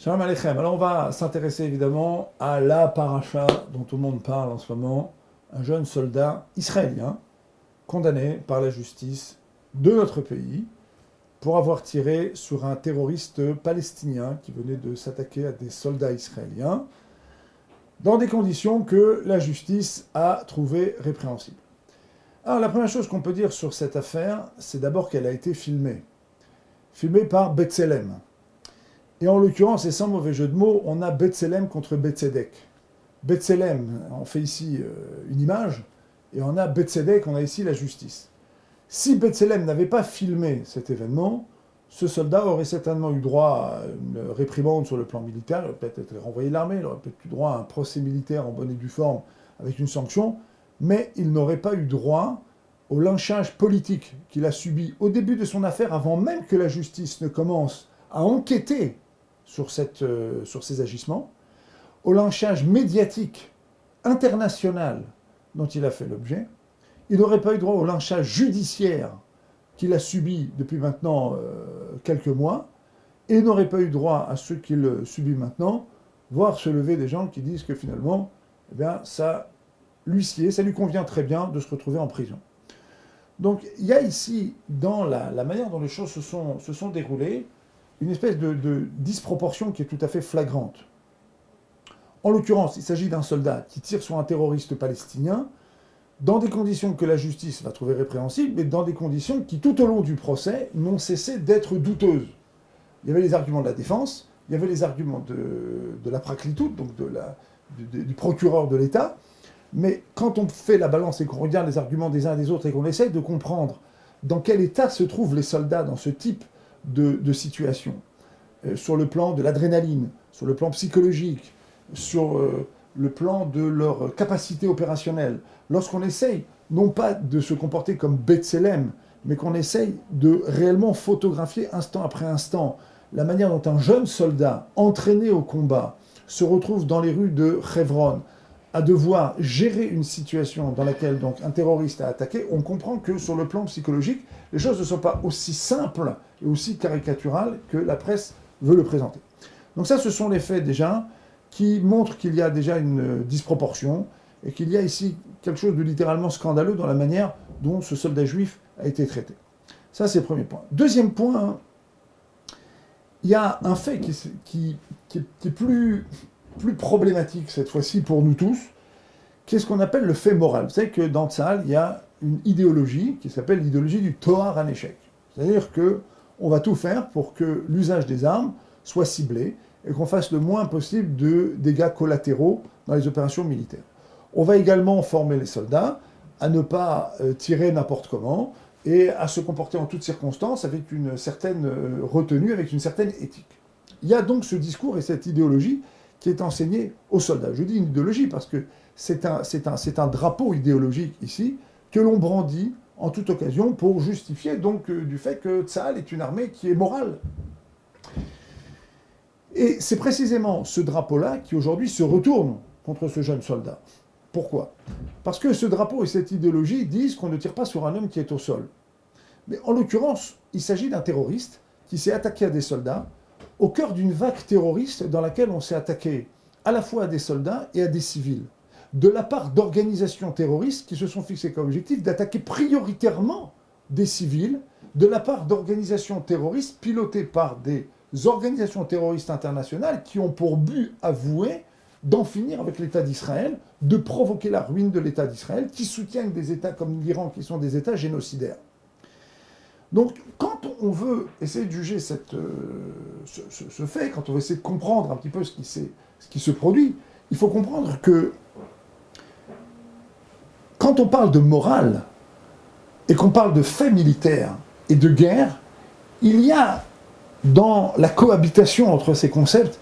Shalom Aleichem. Alors on va s'intéresser évidemment à la paracha dont tout le monde parle en ce moment, un jeune soldat israélien condamné par la justice de notre pays pour avoir tiré sur un terroriste palestinien qui venait de s'attaquer à des soldats israéliens dans des conditions que la justice a trouvées répréhensibles. Alors la première chose qu'on peut dire sur cette affaire, c'est d'abord qu'elle a été filmée par B'Tselem. Et en l'occurrence, et sans mauvais jeu de mots, on a B'Tselem contre B'Tzedek. B'Tselem, on fait ici une image, et on a B'Tzedek, on a ici la justice. Si B'Tselem n'avait pas filmé cet événement, ce soldat aurait certainement eu droit à une réprimande sur le plan militaire, il aurait peut-être été renvoyé de l'armée, il aurait peut-être eu droit à un procès militaire en bonne et due forme avec une sanction, mais il n'aurait pas eu droit au lynchage politique qu'il a subi au début de son affaire, avant même que la justice ne commence à enquêter sur ces agissements, au lynchage médiatique international dont il a fait l'objet. Il n'aurait pas eu droit au lynchage judiciaire qu'il a subi depuis maintenant quelques mois, et il n'aurait pas eu droit à ce qu'il subit maintenant, voir se lever des gens qui disent que finalement, eh bien, ça lui convient très bien de se retrouver en prison. Donc il y a ici, dans la manière dont les choses se sont déroulées, une espèce de disproportion qui est tout à fait flagrante. En l'occurrence, il s'agit d'un soldat qui tire sur un terroriste palestinien dans des conditions que la justice va trouver répréhensibles, mais dans des conditions qui, tout au long du procès, n'ont cessé d'être douteuses. Il y avait les arguments de la défense, il y avait les arguments de la praklitout, donc du procureur de l'État, mais quand on fait la balance et qu'on regarde les arguments des uns et des autres et qu'on essaye de comprendre dans quel état se trouvent les soldats dans ce type de situation, sur le plan de l'adrénaline, sur le plan psychologique, sur le plan de leur capacité opérationnelle, lorsqu'on essaye, non pas de se comporter comme B'Tselem, mais qu'on essaye de réellement photographier instant après instant la manière dont un jeune soldat entraîné au combat se retrouve dans les rues de Hebron à devoir gérer une situation dans laquelle donc un terroriste a attaqué, on comprend que sur le plan psychologique, les choses ne sont pas aussi simples et aussi caricaturales que la presse veut le présenter. Donc ça, ce sont les faits déjà qui montrent qu'il y a déjà une disproportion et qu'il y a ici quelque chose de littéralement scandaleux dans la manière dont ce soldat juif a été traité. Ça, c'est le premier point. Deuxième point, il y a un fait qui est plus problématique cette fois-ci pour nous tous, qui est ce qu'on appelle le fait moral. Vous savez que dans Tzahal, il y a une idéologie qui s'appelle l'idéologie du Tohar HaNeshek. C'est-à-dire qu'on va tout faire pour que l'usage des armes soit ciblé et qu'on fasse le moins possible de dégâts collatéraux dans les opérations militaires. On va également former les soldats à ne pas tirer n'importe comment et à se comporter en toutes circonstances avec une certaine retenue, avec une certaine éthique. Il y a donc ce discours et cette idéologie qui est enseigné aux soldats. Je dis une idéologie parce que c'est un drapeau idéologique ici que l'on brandit en toute occasion pour justifier donc du fait que Tzahal est une armée qui est morale. Et c'est précisément ce drapeau-là qui aujourd'hui se retourne contre ce jeune soldat. Pourquoi ? Parce que ce drapeau et cette idéologie disent qu'on ne tire pas sur un homme qui est au sol. Mais en l'occurrence, il s'agit d'un terroriste qui s'est attaqué à des soldats au cœur d'une vague terroriste dans laquelle on s'est attaqué à la fois à des soldats et à des civils, de la part d'organisations terroristes qui se sont fixées comme objectif d'attaquer prioritairement des civils, de la part d'organisations terroristes pilotées par des organisations terroristes internationales qui ont pour but avoué d'en finir avec l'État d'Israël, de provoquer la ruine de l'État d'Israël, qui soutiennent des États comme l'Iran, qui sont des États génocidaires. Donc, quand on veut essayer de juger ce fait, quand on veut essayer de comprendre un petit peu ce qui se produit, il faut comprendre que quand on parle de morale et qu'on parle de faits militaires et de guerre, il y a dans la cohabitation entre ces concepts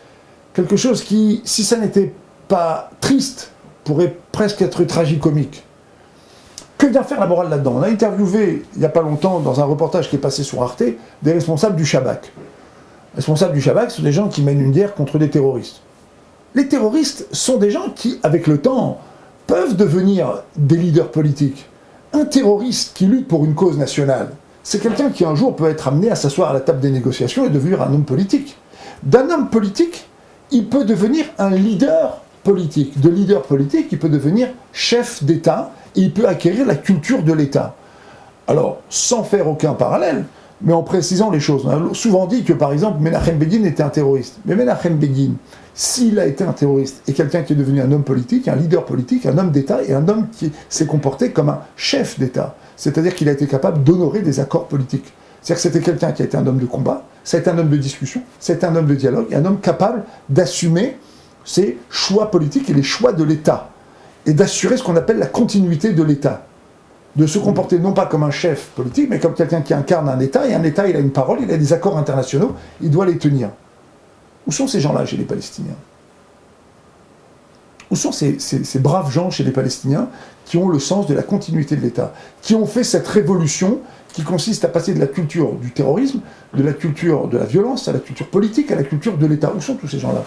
quelque chose qui, si ça n'était pas triste, pourrait presque être tragicomique. Que vient faire la morale là-dedans ? On a interviewé, il n'y a pas longtemps, dans un reportage qui est passé sur Arte, des responsables du Shabak. Les responsables du Shabak sont des gens qui mènent une guerre contre des terroristes. Les terroristes sont des gens qui, avec le temps, peuvent devenir des leaders politiques. Un terroriste qui lutte pour une cause nationale, c'est quelqu'un qui un jour peut être amené à s'asseoir à la table des négociations et devenir un homme politique. D'un homme politique, il peut devenir un leader politique. De leader politique, il peut devenir chef d'État et il peut acquérir la culture de l'État. Alors, sans faire aucun parallèle, mais en précisant les choses. On a souvent dit que, par exemple, Menachem Begin était un terroriste. Mais Menachem Begin, s'il a été un terroriste et quelqu'un qui est devenu un homme politique, un leader politique, un homme d'État et un homme qui s'est comporté comme un chef d'État, c'est-à-dire qu'il a été capable d'honorer des accords politiques. C'est-à-dire que c'était quelqu'un qui a été un homme de combat, c'est un homme de discussion, c'est un homme de dialogue, et un homme capable d'assumer ses choix politiques et les choix de l'État, et d'assurer ce qu'on appelle la continuité de l'État. De se comporter non pas comme un chef politique, mais comme quelqu'un qui incarne un État, et un État, il a une parole, il a des accords internationaux, il doit les tenir. Où sont ces gens-là chez les Palestiniens? Où sont ces braves gens chez les Palestiniens qui ont le sens de la continuité de l'État, qui ont fait cette révolution qui consiste à passer de la culture du terrorisme, de la culture de la violence, à la culture politique, à la culture de l'État? Où sont tous ces gens-là?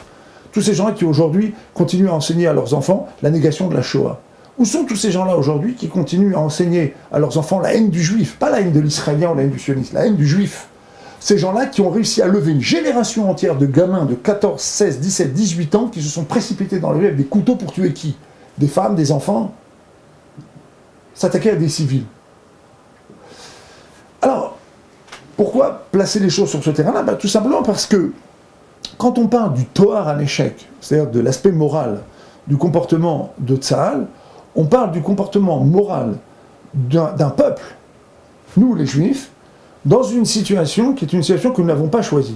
Tous ces gens-là qui aujourd'hui continuent à enseigner à leurs enfants la négation de la Shoah. Où sont tous ces gens-là aujourd'hui qui continuent à enseigner à leurs enfants la haine du juif, pas la haine de l'israélien ou la haine du sioniste, la haine du juif? Ces gens-là qui ont réussi à lever une génération entière de gamins de 14, 16, 17, 18 ans qui se sont précipités dans la rue avec des couteaux pour tuer qui? Des femmes, des enfants? S'attaquer à des civils. Alors, pourquoi placer les choses sur ce terrain-là? Tout simplement parce que quand on parle du Tohar à l'échec, c'est-à-dire de l'aspect moral du comportement de Tsahal, on parle du comportement moral d'un peuple, nous les Juifs, dans une situation qui est une situation que nous n'avons pas choisie,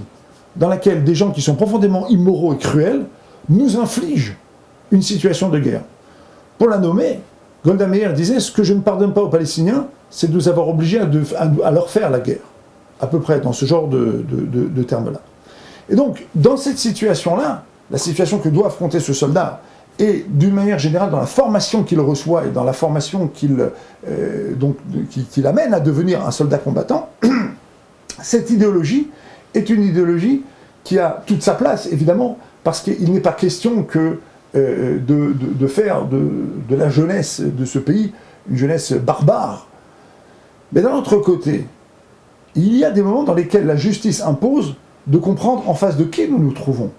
dans laquelle des gens qui sont profondément immoraux et cruels nous infligent une situation de guerre. Pour la nommer, Golda Meir disait « Ce que je ne pardonne pas aux Palestiniens, c'est de nous avoir obligés à leur faire la guerre », à peu près dans ce genre de termes-là. Et donc, dans cette situation-là, la situation que doit affronter ce soldat, et d'une manière générale dans la formation qu'il reçoit et dans la formation qu'il amène à devenir un soldat combattant, cette idéologie est une idéologie qui a toute sa place, évidemment, parce qu'il n'est pas question que de faire de la jeunesse de ce pays une jeunesse barbare. Mais d'un autre côté, il y a des moments dans lesquels la justice impose de comprendre en face de qui nous nous trouvons.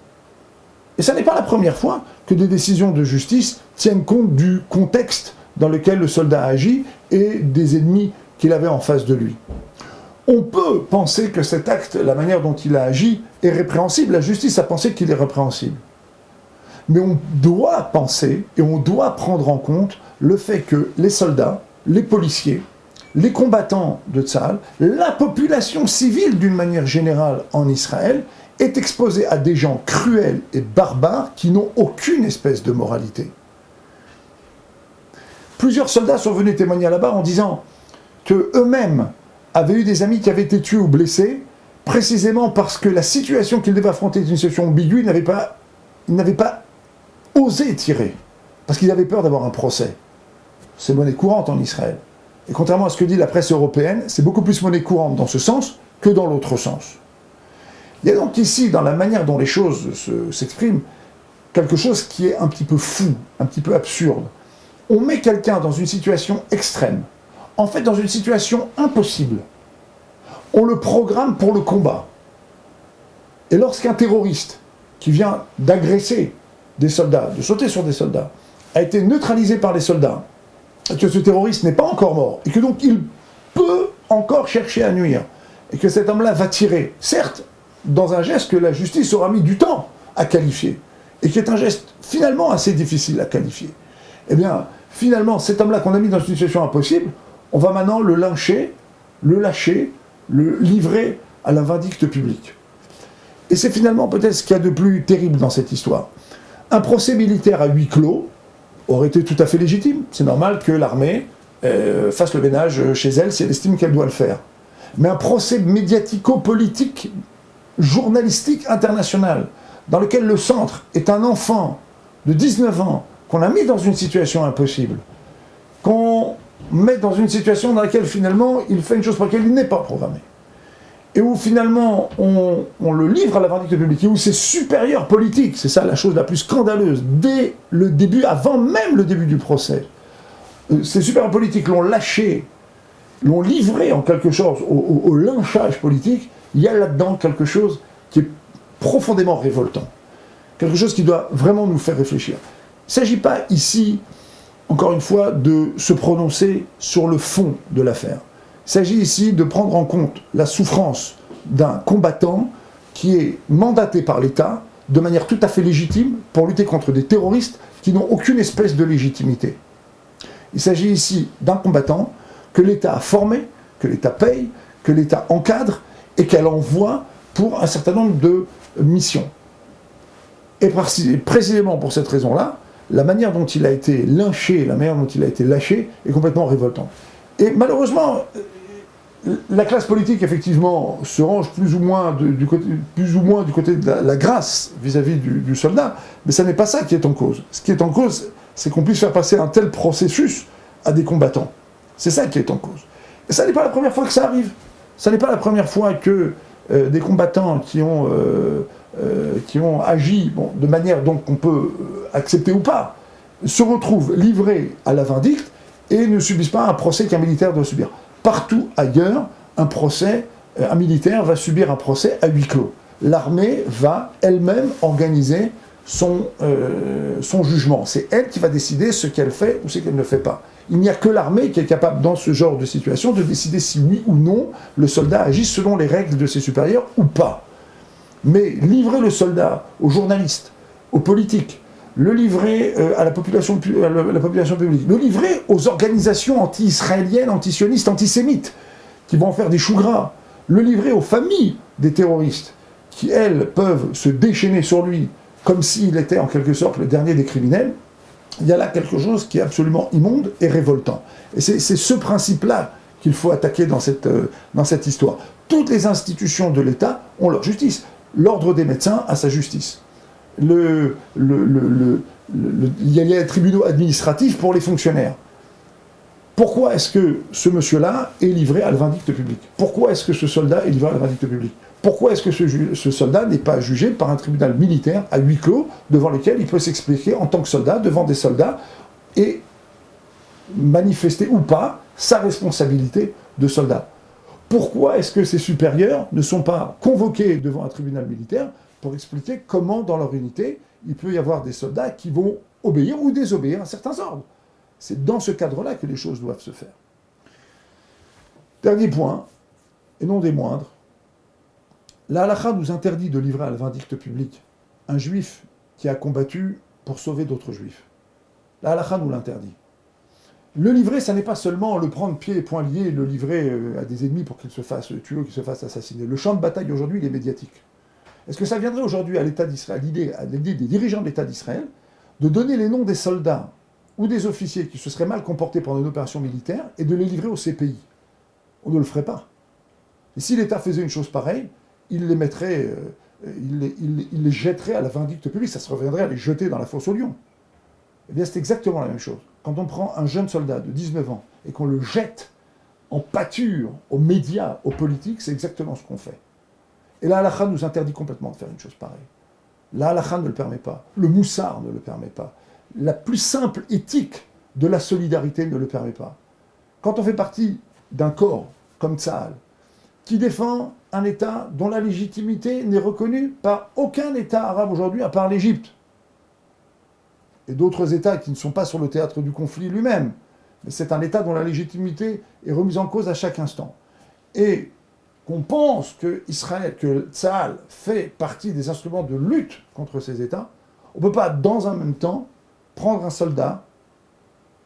Et ce n'est pas la première fois que des décisions de justice tiennent compte du contexte dans lequel le soldat agit et des ennemis qu'il avait en face de lui. On peut penser que cet acte, la manière dont il a agi, est répréhensible. La justice a pensé qu'il est répréhensible. Mais on doit penser et on doit prendre en compte le fait que les soldats, les policiers, les combattants de Tsahal, la population civile d'une manière générale en Israël, est exposée à des gens cruels et barbares qui n'ont aucune espèce de moralité. Plusieurs soldats sont venus témoigner là-bas en disant qu'eux-mêmes avaient eu des amis qui avaient été tués ou blessés, précisément parce que la situation qu'ils devaient affronter était une situation ambiguë, ils n'avaient pas osé tirer, parce qu'ils avaient peur d'avoir un procès. C'est monnaie courante en Israël. Et contrairement à ce que dit la presse européenne, c'est beaucoup plus monnaie courante dans ce sens que dans l'autre sens. Il y a donc ici, dans la manière dont les choses s'expriment, quelque chose qui est un petit peu fou, un petit peu absurde. On met quelqu'un dans une situation extrême, en fait dans une situation impossible. On le programme pour le combat. Et lorsqu'un terroriste qui vient d'agresser des soldats, de sauter sur des soldats, a été neutralisé par les soldats, et que ce terroriste n'est pas encore mort, et que donc il peut encore chercher à nuire, et que cet homme-là va tirer, certes, dans un geste que la justice aura mis du temps à qualifier, et qui est un geste finalement assez difficile à qualifier. Eh bien, finalement, cet homme-là qu'on a mis dans une situation impossible, on va maintenant le lyncher, le lâcher, le livrer à la vindicte publique. Et c'est finalement peut-être ce qu'il y a de plus terrible dans cette histoire. Un procès militaire à huis clos aurait été tout à fait légitime. C'est normal que l'armée fasse le ménage chez elle si elle estime qu'elle doit le faire. Mais un procès médiatico-politique, journalistique international, dans lequel le centre est un enfant de 19 ans qu'on a mis dans une situation impossible, qu'on met dans une situation dans laquelle finalement il fait une chose pour laquelle il n'est pas programmé, et où finalement on le livre à la vindicte publique, et où ses supérieurs politiques, c'est ça la chose la plus scandaleuse, dès le début, avant même le début du procès, ces supérieurs politiques l'ont lâché, l'ont livré en quelque chose au lynchage politique. Il y a là-dedans quelque chose qui est profondément révoltant. Quelque chose qui doit vraiment nous faire réfléchir. Il ne s'agit pas ici, encore une fois, de se prononcer sur le fond de l'affaire. Il s'agit ici de prendre en compte la souffrance d'un combattant qui est mandaté par l'État de manière tout à fait légitime pour lutter contre des terroristes qui n'ont aucune espèce de légitimité. Il s'agit ici d'un combattant que l'État a formé, que l'État paye, que l'État encadre et qu'elle envoie pour un certain nombre de missions. Et précisément pour cette raison-là, la manière dont il a été lynché, la manière dont il a été lâché est complètement révoltante. Et malheureusement, la classe politique, effectivement, se range plus ou moins du côté de la grâce vis-à-vis du soldat, mais ce n'est pas ça qui est en cause. Ce qui est en cause, c'est qu'on puisse faire passer un tel processus à des combattants. C'est ça qui est en cause. Et ça n'est pas la première fois que ça arrive. Ça n'est pas la première fois que des combattants qui ont agi de manière donc qu'on peut accepter ou pas, se retrouvent livrés à la vindicte et ne subissent pas un procès qu'un militaire doit subir. Partout ailleurs, un militaire va subir un procès à huis clos. L'armée va elle-même organiser son jugement. C'est elle qui va décider ce qu'elle fait ou ce qu'elle ne fait pas. Il n'y a que l'armée qui est capable, dans ce genre de situation, de décider si oui ou non le soldat agit selon les règles de ses supérieurs ou pas. Mais livrer le soldat aux journalistes, aux politiques, le livrer à la population publique, le livrer aux organisations anti-israéliennes, anti-sionistes, antisémites, qui vont en faire des choux gras, le livrer aux familles des terroristes, qui, elles, peuvent se déchaîner sur lui, comme s'il était en quelque sorte le dernier des criminels, il y a là quelque chose qui est absolument immonde et révoltant. Et c'est ce principe-là qu'il faut attaquer dans cette histoire. Toutes les institutions de l'État ont leur justice. L'ordre des médecins a sa justice. Il y a les tribunaux administratifs pour les fonctionnaires. Pourquoi est-ce que ce monsieur-là est livré à la vindicte publique? Pourquoi est-ce que ce soldat est livré à la vindicte publique? Pourquoi est-ce que ce soldat n'est pas jugé par un tribunal militaire à huis clos, devant lequel il peut s'expliquer en tant que soldat, devant des soldats, et manifester ou pas sa responsabilité de soldat? Pourquoi est-ce que ces supérieurs ne sont pas convoqués devant un tribunal militaire pour expliquer comment, dans leur unité, il peut y avoir des soldats qui vont obéir ou désobéir à certains ordres? C'est dans ce cadre-là que les choses doivent se faire. Dernier point, et non des moindres, la halakha nous interdit de livrer à la vindicte publique un juif qui a combattu pour sauver d'autres juifs. La halakha nous l'interdit. Le livrer, ça n'est pas seulement le prendre pieds et poings liés et le livrer à des ennemis pour qu'ils se fassent tuer ou qu'ils se fassent assassiner. Le champ de bataille aujourd'hui, il est médiatique. Est-ce que ça viendrait aujourd'hui à l'État d'Israël, à l'idée des dirigeants de l'État d'Israël, de donner les noms des soldats ou des officiers qui se seraient mal comportés pendant une opération militaire et de les livrer au CPI? On ne le ferait pas. Et si l'État faisait une chose pareille, il les mettrait, il les jetterait à la vindicte publique, ça se reviendrait à les jeter dans la fosse aux lions. Eh bien, c'est exactement la même chose. Quand on prend un jeune soldat de 19 ans et qu'on le jette en pâture aux médias, aux politiques, c'est exactement ce qu'on fait. Et la halakha nous interdit complètement de faire une chose pareille. La halakha ne le permet pas. Le moussard ne le permet pas. La plus simple éthique de la solidarité ne le permet pas. Quand on fait partie d'un corps comme Tsahal, qui défend un État dont la légitimité n'est reconnue par aucun État arabe aujourd'hui, à part l'Égypte, et d'autres États qui ne sont pas sur le théâtre du conflit lui-même, mais c'est un État dont la légitimité est remise en cause à chaque instant. Et qu'on pense que Tsahal fait partie des instruments de lutte contre ces États, on ne peut pas, dans un même temps, prendre un soldat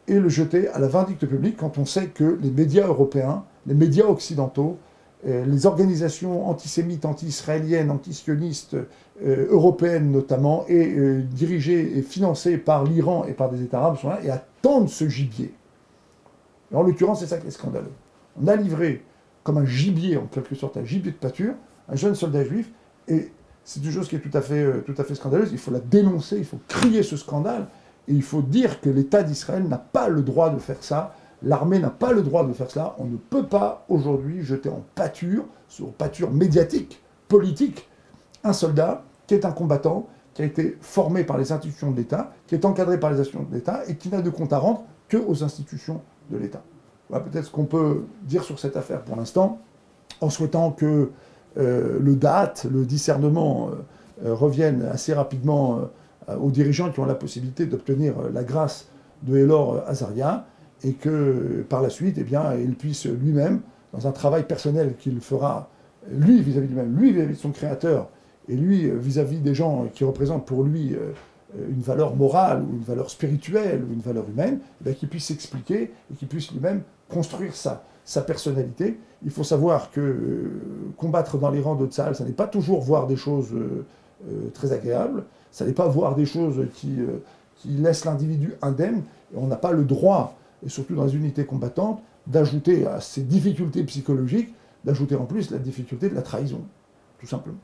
et le jeter à la vindicte publique quand on sait que les médias européens, les médias occidentaux, les organisations antisémites, anti-israéliennes, anti-sionistes, européennes notamment, et dirigées et financées par l'Iran et par des États arabes, sont là et attendent ce gibier. Et en l'occurrence, c'est ça qui est scandaleux. On a livré comme un gibier, en quelque sorte, un gibier de pâture, un jeune soldat juif, et c'est une chose qui est tout à fait scandaleuse. Il faut la dénoncer, il faut crier ce scandale, et il faut dire que l'État d'Israël n'a pas le droit de faire ça. L'armée n'a pas le droit de faire cela. On ne peut pas aujourd'hui jeter en pâture, sur pâture médiatique, politique, un soldat qui est un combattant, qui a été formé par les institutions de l'État, qui est encadré par les institutions de l'État et qui n'a de compte à rendre qu'aux institutions de l'État. Voilà peut-être ce qu'on peut dire sur cette affaire pour l'instant, en souhaitant que le date, le discernement reviennent assez rapidement aux dirigeants qui ont la possibilité d'obtenir la grâce de Elor Azaria, et que par la suite, eh bien, il puisse lui-même, dans un travail personnel qu'il fera, lui vis-à-vis de lui-même, lui vis-à-vis de son créateur, et lui vis-à-vis des gens qui représentent pour lui une valeur morale, ou une valeur spirituelle, ou une valeur humaine, eh bien, qu'il puisse s'expliquer, et qu'il puisse lui-même construire sa personnalité. Il faut savoir que combattre dans les rangs de Tsahal, ça n'est pas toujours voir des choses très agréables, ça n'est pas voir des choses qui laissent l'individu indemne, et on n'a pas le droit, et surtout dans les unités combattantes, d'ajouter à ces difficultés psychologiques, d'ajouter en plus la difficulté de la trahison, tout simplement.